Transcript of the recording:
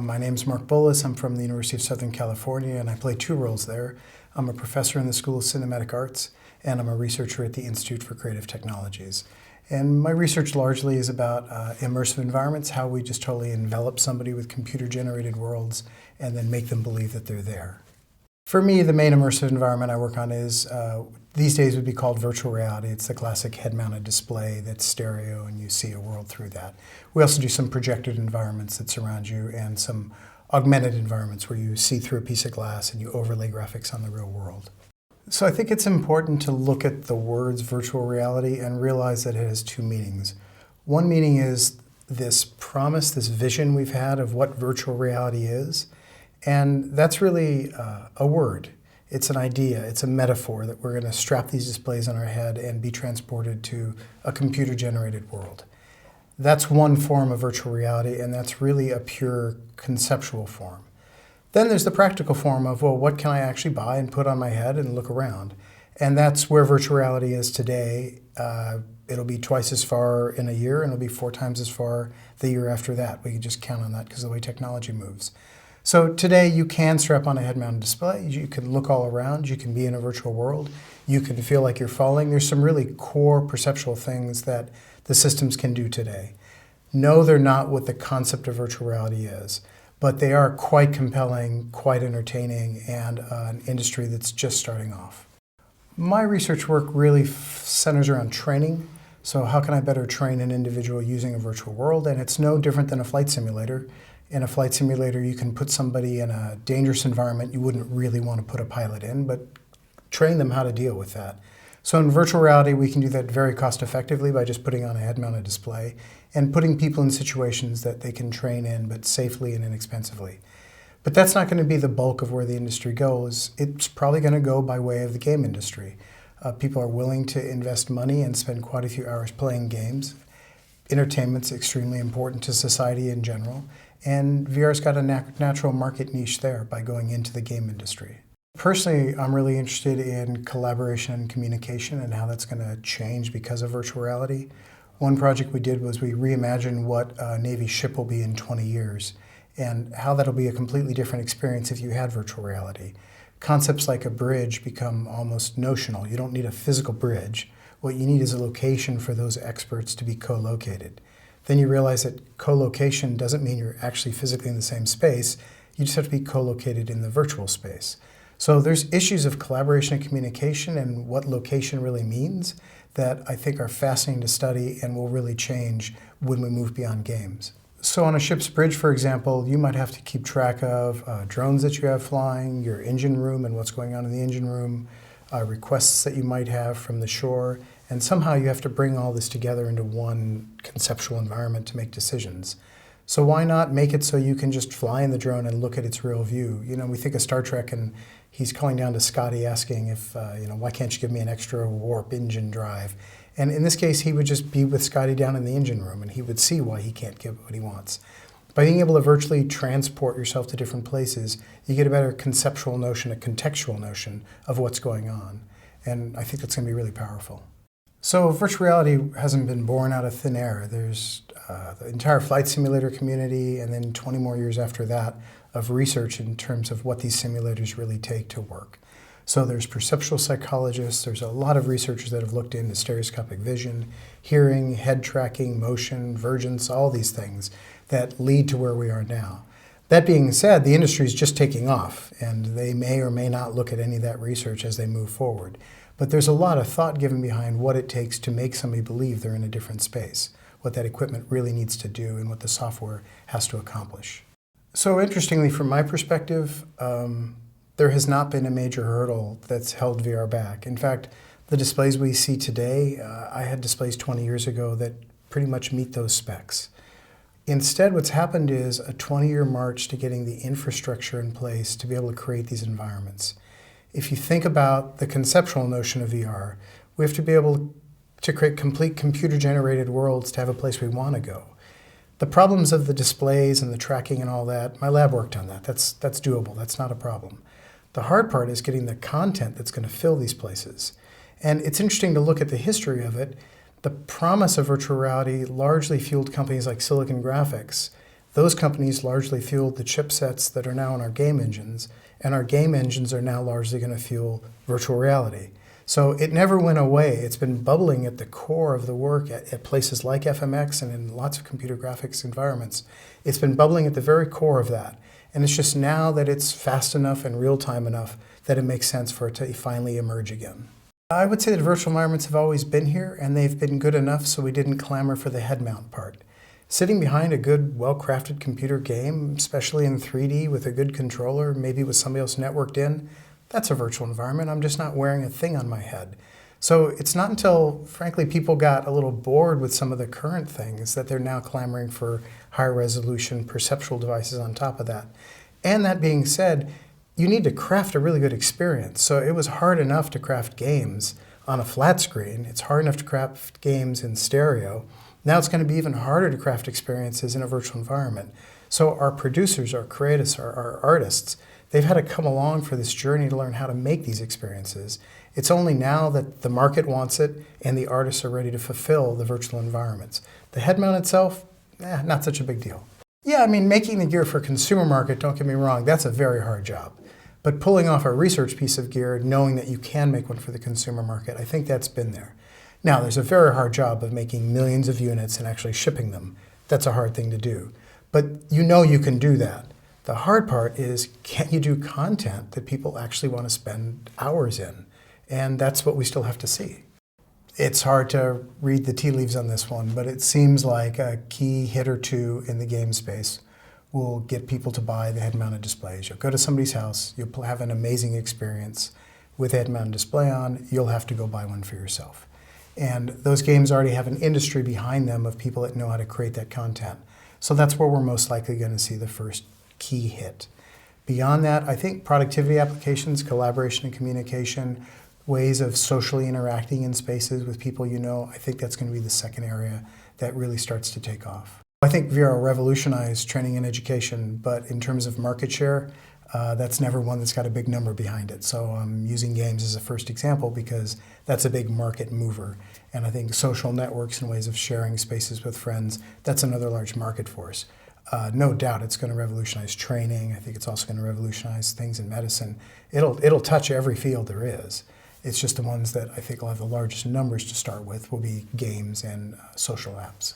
My name's Mark Bolas. I'm from the University of Southern California, and I play two roles there. I'm a professor in the School of Cinematic Arts, and I'm a researcher at the Institute for Creative Technologies. And my research largely is about immersive environments, how we just totally envelop somebody with computer-generated worlds and then make them believe that they're there. For me, the main immersive environment I work on is, these days would be called virtual reality. It's the classic head-mounted display that's stereo and you see a world through that. We also do some projected environments that surround you and some augmented environments where you see through a piece of glass and you overlay graphics on the real world. So I think it's important to look at the words virtual reality and realize that it has two meanings. One meaning is this promise, this vision we've had of what virtual reality is. And that's really a word. It's an idea, it's a metaphor that we're going to strap these displays on our head and be transported to a computer-generated world. That's one form of virtual reality, and that's really a pure conceptual form. Then there's the practical form of, well, what can I actually buy and put on my head and look around? And that's where virtual reality is today. It'll be twice as far in a year, and it'll be 4 times as far the year after that. We can just count on that because of the way technology moves. So today you can strap on a head-mounted display, you can look all around, you can be in a virtual world, you can feel like you're falling. There's some really core perceptual things that the systems can do today. No, they're not what the concept of virtual reality is, but they are quite compelling, quite entertaining, and an industry that's just starting off. My research work really centers around training. So how can I better train an individual using a virtual world? And it's no different than a flight simulator. In a flight simulator, you can put somebody in a dangerous environment you wouldn't really want to put a pilot in, but train them how to deal with that. So in virtual reality, we can do that very cost effectively by just putting on a head-mounted display and putting people in situations that they can train in, but safely and inexpensively. But that's not going to be the bulk of where the industry goes. It's probably going to go by way of the game industry. People are willing to invest money and spend quite a few hours playing games. Entertainment's extremely important to society in general. And VR's got a natural market niche there by going into the game industry. Personally, I'm really interested in collaboration and communication and how that's going to change because of virtual reality. One project we did was we reimagined what a Navy ship will be in 20 years and how that'll be a completely different experience if you had virtual reality. Concepts like a bridge become almost notional. You don't need a physical bridge. What you need is a location for those experts to be co-located. Then you realize that co-location doesn't mean you're actually physically in the same space. You just have to be co-located in the virtual space. So there's issues of collaboration and communication and what location really means that I think are fascinating to study and will really change when we move beyond games. So on a ship's bridge, for example, you might have to keep track of drones that you have flying, your engine room and what's going on in the engine room, requests that you might have from the shore, and somehow you have to bring all this together into one conceptual environment to make decisions. So why not make it so you can just fly in the drone and look at its real view? You know, we think of Star Trek and he's calling down to Scotty asking if, why can't you give me an extra warp engine drive? And in this case, he would just be with Scotty down in the engine room and he would see why he can't get what he wants. By being able to virtually transport yourself to different places, you get a better conceptual notion, a contextual notion of what's going on. And I think that's going to be really powerful. So virtual reality hasn't been born out of thin air. There's the entire flight simulator community and then 20 more years after that of research in terms of what these simulators really take to work. So there's perceptual psychologists, there's a lot of researchers that have looked into stereoscopic vision, hearing, head tracking, motion, vergence, all these things that lead to where we are now. That being said, the industry is just taking off and they may or may not look at any of that research as they move forward. But there's a lot of thought given behind what it takes to make somebody believe they're in a different space, what that equipment really needs to do and what the software has to accomplish. So interestingly, from my perspective, there has not been a major hurdle that's held VR back. In fact, the displays we see today, I had displays 20 years ago that pretty much meet those specs. Instead, what's happened is a 20-year march to getting the infrastructure in place to be able to create these environments. If you think about the conceptual notion of VR, we have to be able to create complete computer-generated worlds to have a place we want to go. The problems of the displays and the tracking and all that, my lab worked on that. That's doable. That's not a problem. The hard part is getting the content that's going to fill these places. And it's interesting to look at the history of it. The promise of virtual reality largely fueled companies like Silicon Graphics Those companies largely fueled the chipsets that are now in our game engines, and our game engines are now largely going to fuel virtual reality. So it never went away. It's been bubbling at the core of the work at places like FMX and in lots of computer graphics environments. It's been bubbling at the very core of that. And it's just now that it's fast enough and real-time enough that it makes sense for it to finally emerge again. I would say that virtual environments have always been here, and they've been good enough so we didn't clamor for the head mount part. Sitting behind a good, well-crafted computer game, especially in 3D with a good controller, maybe with somebody else networked in, that's a virtual environment. I'm just not wearing a thing on my head. So it's not until, frankly, people got a little bored with some of the current things that they're now clamoring for higher resolution perceptual devices on top of that. And that being said, you need to craft a really good experience. So it was hard enough to craft games on a flat screen. It's hard enough to craft games in stereo. Now it's going to be even harder to craft experiences in a virtual environment. So our producers, our creatives, our artists, they've had to come along for this journey to learn how to make these experiences. It's only now that the market wants it and the artists are ready to fulfill the virtual environments. The head mount itself, not such a big deal. Yeah, I mean, making the gear for consumer market, don't get me wrong, that's a very hard job. But pulling off a research piece of gear, knowing that you can make one for the consumer market, I think that's been there. Now, there's a very hard job of making millions of units and actually shipping them. That's a hard thing to do. But you know you can do that. The hard part is, can you do content that people actually want to spend hours in? And that's what we still have to see. It's hard to read the tea leaves on this one, but it seems like a key hit or two in the game space will get people to buy the head-mounted displays. You'll go to somebody's house, you'll have an amazing experience with a head-mounted display on, you'll have to go buy one for yourself. And those games already have an industry behind them of people that know how to create that content. So that's where we're most likely going to see the first key hit. Beyond that, I think productivity applications, collaboration and communication, ways of socially interacting in spaces with people you know, I think that's going to be the second area that really starts to take off. I think VR revolutionized training and education, but in terms of market share, that's never one that's got a big number behind it. So I'm using games as a first example because that's a big market mover. And I think social networks and ways of sharing spaces with friends, that's another large market force. No doubt it's going to revolutionize training. I think it's also going to revolutionize things in medicine. It'll touch every field there is. It's just the ones that I think will have the largest numbers to start with will be games and social apps.